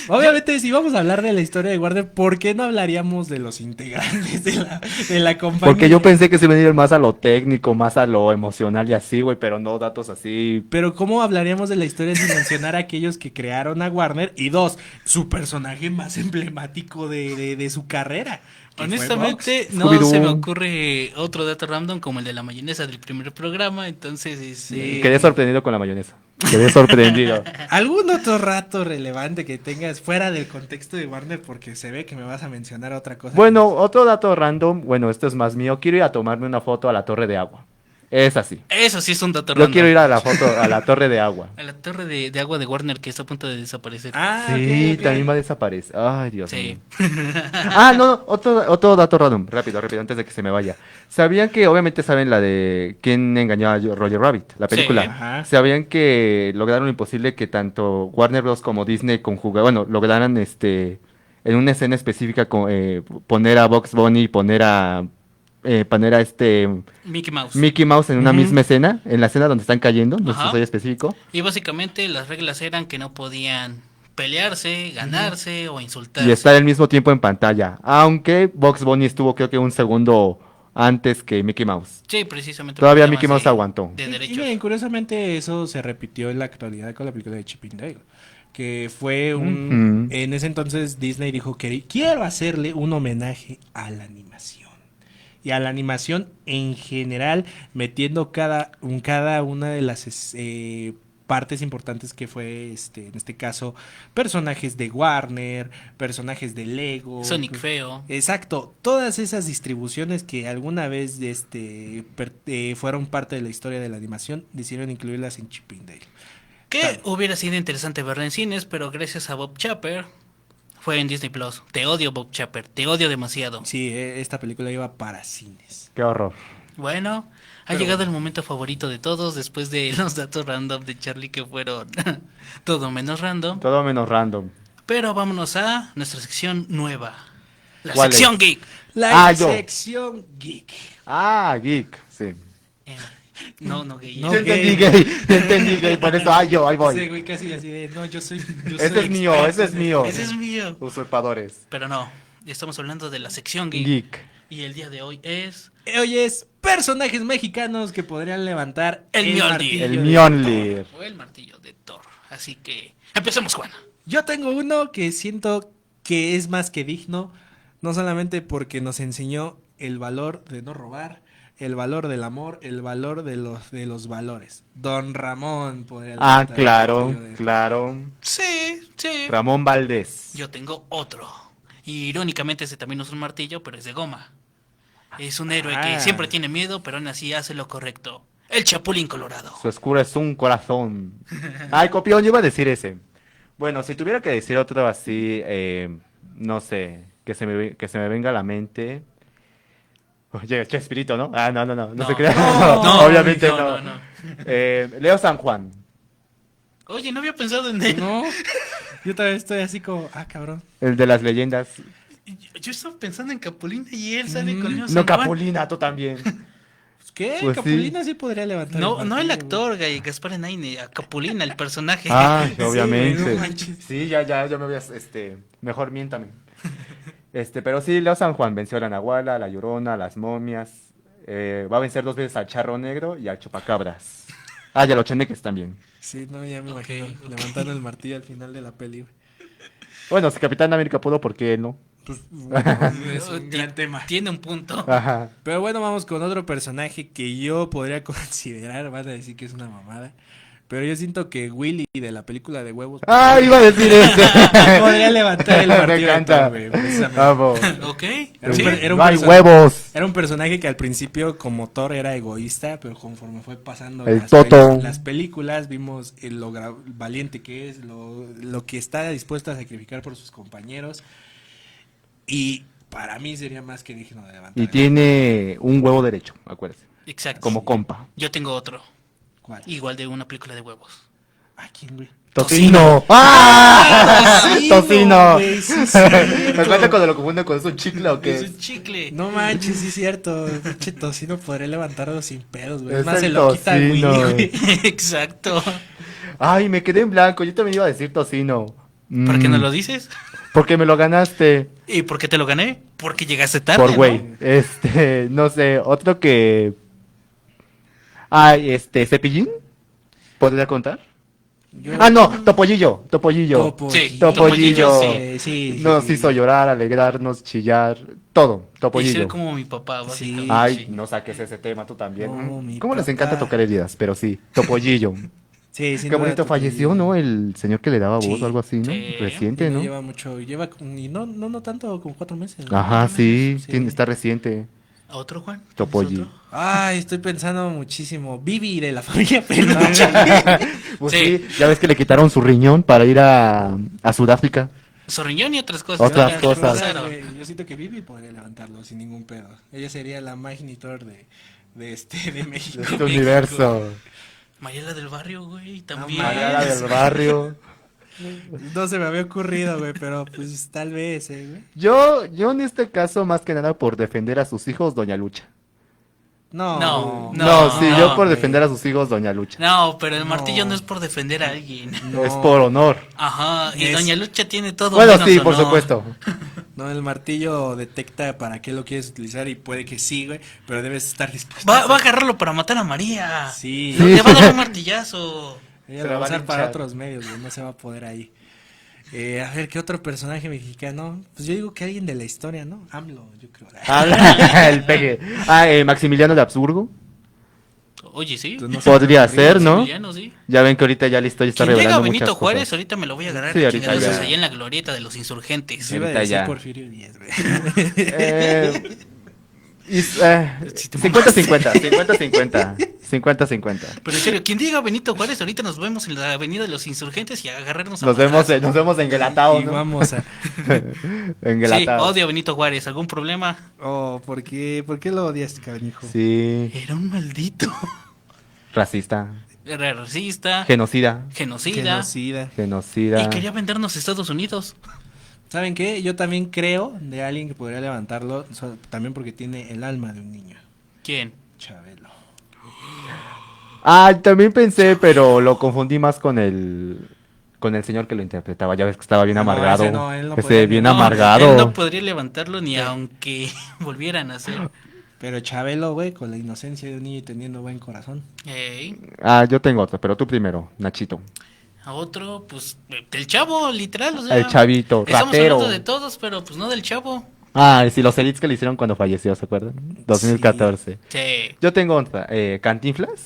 Obviamente, si vamos a hablar de la historia de Warner, ¿por qué no hablaríamos de los integrantes de la compañía? Porque yo pensé que se iba a ir más a lo técnico, más a lo emocional y así, güey, pero no datos así. Pero ¿cómo hablaríamos de la historia sin mencionar a aquellos que crearon a Warner? Y dos, su personaje más emblemático de su carrera. que fue Honestamente, Vox. no Scooby-Doo. se me ocurre otro dato random como el de la mayonesa del primer programa. Entonces, Quedé sorprendido con la mayonesa. Quedé sorprendido. ¿Algún otro rato relevante que tengas fuera del contexto de Warner? Porque se ve que me vas a mencionar otra cosa. Bueno, otro dato random, bueno, esto es más mío. Quiero ir a tomarme una foto a la torre de agua. Es así. eso sí es un dato Yo random. quiero ir a la foto, a la torre de agua. A la torre de agua de Warner que está a punto de desaparecer. Ah, Sí, ok, ok. también va a desaparecer. Ay, Dios Sí. mío. Ah, no, otro dato random, rápido, antes de que se me vaya. ¿Sabían que, obviamente saben la de quién engañó a Roger Rabbit, la película? Sí. Ajá. ¿Sabían que lograron lo imposible que tanto Warner Bros. Como Disney lograran en una escena específica poner a Bugs Bunny y poner a Mickey Mouse. Mickey Mouse en una Ujú. misma escena, en la escena donde están cayendo, no sé si Ajá. soy específico? Y básicamente las reglas eran que no podían pelearse, ganarse o insultarse. Y estar al mismo tiempo en pantalla. Aunque Bugs Bunny estuvo creo que un segundo antes que Mickey Mouse. Sí, precisamente. Todavía por Mickey temas Mouse aguantó. De Y derechos. miren, curiosamente eso se repitió en la actualidad con la película de Chip 'n Dale, que fue Ujú. en ese entonces Disney dijo que quiero hacerle un homenaje a la animación. Y a la animación en general, metiendo cada una de las partes importantes que fue, en este caso, personajes de Warner, personajes de Lego. Sonic Feo. Exacto, todas esas distribuciones que alguna vez fueron parte de la historia de la animación, decidieron incluirlas en Chip 'n Dale. Que hubiera sido interesante verla en cines, pero gracias a Bob Chapper fue en Disney Plus. Te odio, Bob Chapper, te odio demasiado. Sí, esta película iba para cines. Qué horror. Bueno, ha llegado el momento favorito de todos después de los datos random de Charlie que fueron todo menos random. Todo menos random. Pero vámonos a nuestra sección nueva. La ¿Cuál sección es? geek. La yo. sección geek. Ah, geek, sí. Eh, no, gay. No, Yo entendí gay. gay, yo entendí gay, por eso, ahí Ese voy. güey casi así de, no, yo soy Ese es mío, experto ese es en mío. Ese es mío. Usurpadores. Pero no, estamos hablando de la sección geek. Geek. Y el día de hoy es Hoy es personajes mexicanos que podrían levantar El Mjolnir. martillo El de Mjolnir. o el martillo de Thor. Así que empecemos, Juan. Yo tengo uno que siento que es más que digno, no solamente porque nos enseñó el valor de no robar, el valor del amor, el valor de los valores. Don Ramón podría Ah, levantar el claro, martillo de Thor. claro. Sí. Ramón Valdés. Yo tengo otro. Y irónicamente ese también no es un martillo, pero es de goma. Es un héroe Ah. que siempre tiene miedo, pero aún así hace lo correcto. El Chapulín Colorado. Su escudo es un corazón. Ay, copión, yo iba a decir ese. Bueno, si tuviera que decir otro así, no sé, que se me venga a la mente. Oye, Chespirito, ¿no? Ah, no se crea. No, Obviamente no. no. Leo San Juan. Oye, no había pensado en él. No, yo también estoy así como, cabrón. El de las leyendas. Yo estaba pensando en Capulina y él sale con Leo No, San Juan. Capulina, tú también. ¿Qué? Pues sí. Capulina sí podría levantar No, no el martillo, actor, Gaspar Enaine, a Capulina, el personaje. Ah, güey, no obviamente. manches. Sí, ya me habías, mejor miéntame. Pero sí, Leo San Juan venció a la Nahuala, a la Llorona, a las momias. Va a vencer 2 veces al Charro Negro y al Chupacabras. Ah, y a los Cheneques también. Sí, no, ya me Ok, imagino ok. levantando el martillo al final de la peli. güey. Bueno, si Capitán América pudo, ¿por qué él no? Pues, es un gran tema. Tiene un punto. Ajá. Pero bueno, vamos con otro personaje que yo podría considerar, van a decir que es una mamada, Pero yo siento que Willy de la película de huevos Ah, iba a decir eso. podría levantar el Me martillo de encanta. Thor, güey, precisamente. Vamos. Ok. Era un Sí. per- era un No hay person- huevos. Era un personaje que al principio como Thor era egoísta, pero conforme fue pasando El Toto. las películas, vimos lo valiente que es, lo que está dispuesto a sacrificar por sus compañeros. Y para mí sería más que digno de levantar. Y tiene un huevo derecho, acuérdese. Exacto. Como compa. Yo tengo otro. ¿Cuál? Igual de una película de huevos. ¿A quién, güey? Tocino. ¡Ah! Tocino. güey, sí, ¿Me cierto. cuenta cuando lo confunde con un chicle o Es qué? un chicle. No manches, sí es cierto. Pinche Tocino podría levantarlo sin pedos, güey. Es Es más, el se lo quita Willy, Tocino. güey. Exacto. Ay, me quedé en blanco. Yo también iba a decir tocino. ¿Por qué no Mm, lo dices? Porque me lo ganaste. ¿Y por qué te lo gané? Porque llegaste tarde. Por ¿no? güey. No sé, otro que. Ay, Cepillín. ¿Podría contar? Ah, no, Topollillo. Topollillo. Sí, Topollillo. sí. Sí, Nos sí. hizo llorar, alegrarnos, chillar. Todo. Y Topollillo. ser como mi papá, básicamente. Sí. Ay, Sí. no saques ese tema tú también. No, mi ¿Cómo les papá. encanta tocar heridas? Pero sí, Topollillo. Sí, sin Qué duda, bonito Topollillo. falleció, ¿no? El señor que le daba voz Sí, o algo así, ¿no? sí. Reciente, Sí, ¿no? Lleva mucho, y no tanto, como 4 meses. ¿no? Ajá, sí, Sí. está reciente. ¿Otro, Juan? Topollillo. ¿Otro? Ay, estoy pensando muchísimo. Vivi de la familia Peluche. Pues Sí. sí, ya ves que le quitaron su riñón para ir a Sudáfrica. Su riñón y otras cosas. Otras ¿no? cosas. Claro. Güey, yo siento que Vivi podría levantarlo sin ningún pedo. Ella sería la magnitor de México. Este universo. Mariela del Barrio, güey, también. Mariana del barrio. No se me había ocurrido, güey, pero pues tal vez, güey. Yo en este caso, más que nada por defender a sus hijos, Doña Lucha. No, No, No, sí, yo por güey. defender a sus hijos, Doña Lucha. No, pero el martillo No. no es por defender a alguien. No. Es por honor. Ajá, y Es- Doña Lucha tiene todo. Bueno, menos sí, por honor. supuesto. No, el martillo detecta para qué lo quieres utilizar y puede que sí, güey, pero debes estar dispuesto. Va a agarrarlo para matar a María. Sí. No, le va a dar un martillazo. Ella Se lo la va a van a usar para hinchar. otros medios, güey, no se va a poder ahí. A ver, ¿qué otro personaje mexicano? Pues yo digo que alguien de la historia, ¿no? AMLO, yo creo. El peje. Maximiliano de Habsburgo. Oye, sí. Pues no sé. Podría ser, ¿no? Maximiliano, sí. Ya ven que ahorita ya la historia está Quien llega revelando Benito muchas Juárez, cosas. ahorita me lo voy a agarrar Sí, de ahorita chingadazos ya. allá en la glorieta de los insurgentes. Yo iba a ahorita decir ya. Porfirio Díaz, güey. Si te 50-50, 50-50, 50-50. Pero en serio, quien diga Benito Juárez, ahorita nos vemos en la avenida de los insurgentes y a agarrarnos a Nos vemos, madrazos. nos vemos en Guelatao, Y ¿no? vamos a... Sí, Enguelatados. odio a Benito Juárez. ¿Algún problema? Oh, ¿por qué lo odias, canijo? Sí, Era un maldito. racista, Era racista, genocida, genocida, Genocida. genocida. y quería vendernos a Estados Unidos. ¿Saben qué? Yo también creo de alguien que podría levantarlo, también porque tiene el alma de un niño. ¿Quién? Chabelo. Ah, también pensé, pero lo confundí más con el señor que lo interpretaba. Ya ves que estaba bien No, amargado. ese no, él no Ese podía bien ni- No, amargado. él no podría levantarlo ni aunque volvieran a hacer. Pero Chabelo, güey, con la inocencia de un niño y teniendo buen corazón. Ey, Ah, yo tengo otro, pero tú primero, Nachito. a otro, pues, del chavo, literal. O sea, El chavito, estamos ratero. hablando de todos, pero pues no del chavo. Ah, sí, los edits que le hicieron cuando falleció, ¿se acuerdan? 2014. Sí, Yo tengo otra, Cantinflas.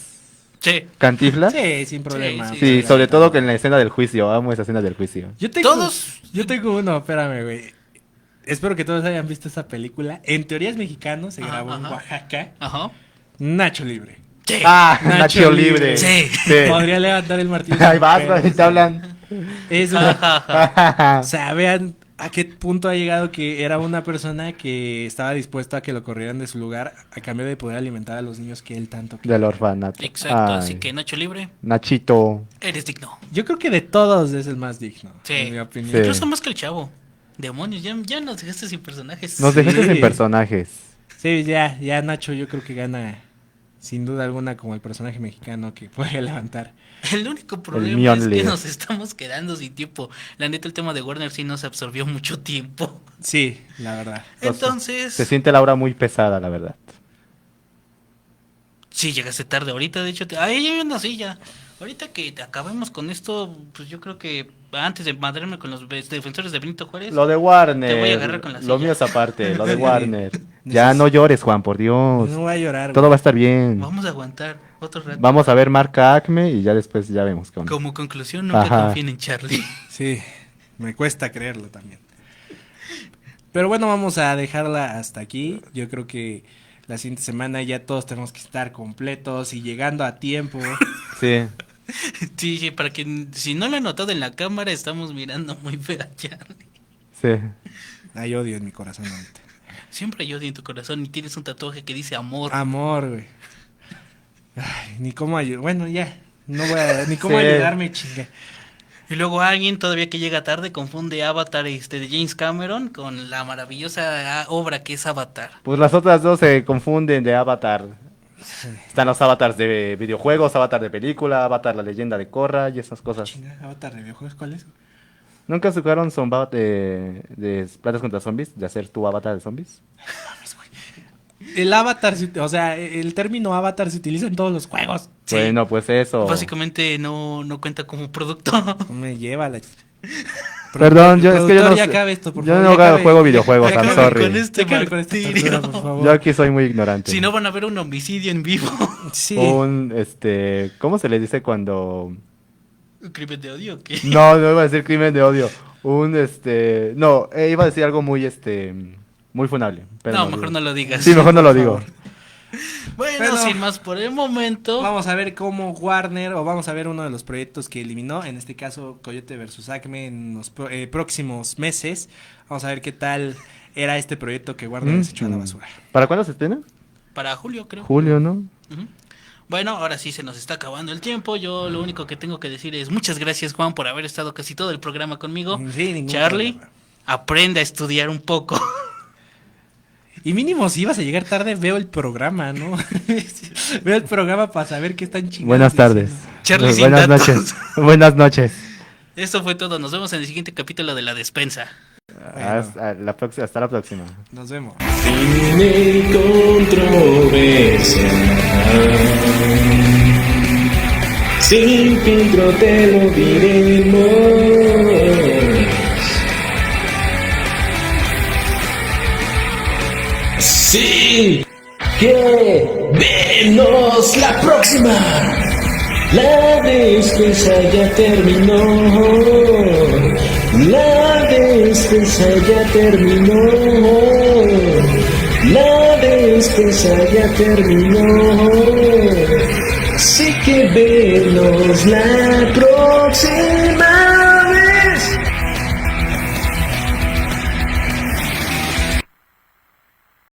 sí. ¿Cantinflas? Sí, sin problema. sí, Sí, sobre todo que en la escena del juicio, amo esa escena del juicio. Yo tengo, Todos- yo tengo uno, espérame, güey. Espero que todos hayan visto esta película. En teoría es mexicano, se Ajá, grabó en ajá. Oaxaca. Ajá. Nacho Libre. Sí. Ah, Nacho Nacho Libre. Libre. Sí. Podría levantar el martillo. Ahí sin vas, pedos. güey, te hablan. Es una- Ajá. O sea, vean a qué punto ha llegado que era una persona que estaba dispuesta a que lo corrieran de su lugar a cambio de poder alimentar a los niños que él tanto quería. Del orfanato. Exacto, Ay, así que Nacho Libre, Nachito. eres digno. Yo creo que de todos es el más digno, Sí. en mi opinión. Sí. Incluso más que el chavo. Demonios, ya nos dejaste sin personajes. Nos dejaste Sí. sin personajes. Sí, ya Nacho yo creo que gana sin duda alguna como el personaje mexicano que puede levantar. El único problema Mion es que Lee. nos estamos quedando sin tiempo. La neta, el tema de Warner sí nos absorbió mucho tiempo. Sí, la verdad. Entonces, Se siente la hora muy pesada, la verdad. sí, llegaste tarde ahorita, de hecho. Ahí hay una silla. Ahorita que acabemos con esto, pues yo creo que antes de madrearme con los defensores de Benito Juárez, Lo de Warner. Te voy a agarrar con la Lo silla. mío es aparte, lo de Warner. Ya no llores, Juan, por Dios. No voy a llorar. Todo va a estar bien. vamos a aguantar. Otro rato. Vamos a ver marca Acme y ya después ya vemos qué onda. Como conclusión, nunca Ajá. confíen en Charlie. Sí, me cuesta creerlo también. Pero bueno, vamos a dejarla hasta aquí. Yo creo que la siguiente semana ya todos tenemos que estar completos y llegando a tiempo. Sí. Sí, sí, para que si no lo he notado en la cámara, estamos mirando muy feo a Charlie. Sí. Hay odio en mi corazón ahorita. Siempre hay odio en tu corazón y tienes un tatuaje que dice amor. Amor, güey. Ay, ni cómo ayudar. Bueno, ya. No voy a... Ni cómo Sí. ayudarme, chingue. Y luego alguien todavía que llega tarde confunde Avatar de James Cameron con la maravillosa obra que es Avatar. Pues las otras dos se confunden de Avatar. Están los avatars de videojuegos, Avatar de película, Avatar la leyenda de Korra y esas cosas. Chinga, Avatar de videojuegos, ¿cuál es? ¿Nunca jugaron Zombat de Plantas contra Zombies? ¿De hacer tu avatar de zombies? El avatar, o sea, el término avatar se utiliza en todos los juegos. Sí. Bueno, pues eso. Básicamente no cuenta como producto. No me lleva la... Perdón, es que yo Productor, no ya sé- acabe esto, por yo favor, no ya acabe. juego videojuegos, Ya I'm acabe sorry. con este Ya acabe con esta martirio. tortura, por favor. Yo aquí soy muy ignorante. Si no van a ver un homicidio en vivo. Sí. ¿Cómo se le dice cuando... ¿Un crimen de odio o qué? No iba a decir crimen de odio. Iba a decir algo muy funable. Pero No, lo mejor digo. no lo digas. Sí, mejor no lo por digo. favor. Bueno, Bueno. sin más por el momento. Vamos a ver cómo Warner, o vamos a ver uno de los proyectos que eliminó, en este caso Coyote versus Acme, en los próximos meses. Vamos a ver qué tal era este proyecto que Warner desechó a la basura. ¿Para cuándo se estrena? Para julio, creo. Julio, ¿no? Ujú. Bueno, ahora sí se nos está acabando el tiempo. Yo lo único que tengo que decir es muchas gracias, Juan, por haber estado casi todo el programa conmigo. Sí, ningún Charlie, problema. aprende a estudiar un poco. Y mínimo, si ibas a llegar tarde, veo el programa, ¿no? Veo el programa para saber qué están chingando. Buenas tardes. Charlie sin Buenas datos. noches. Buenas noches. Esto fue todo. Nos vemos en el siguiente capítulo de La Despensa. Hasta la próxima. Nos vemos. Cine y controversia. Sin filtro te lo diremos. Sí, que venos la próxima. La despensa ya terminó. La despensa ya terminó. La despensa ya terminó. Así que venos la próxima.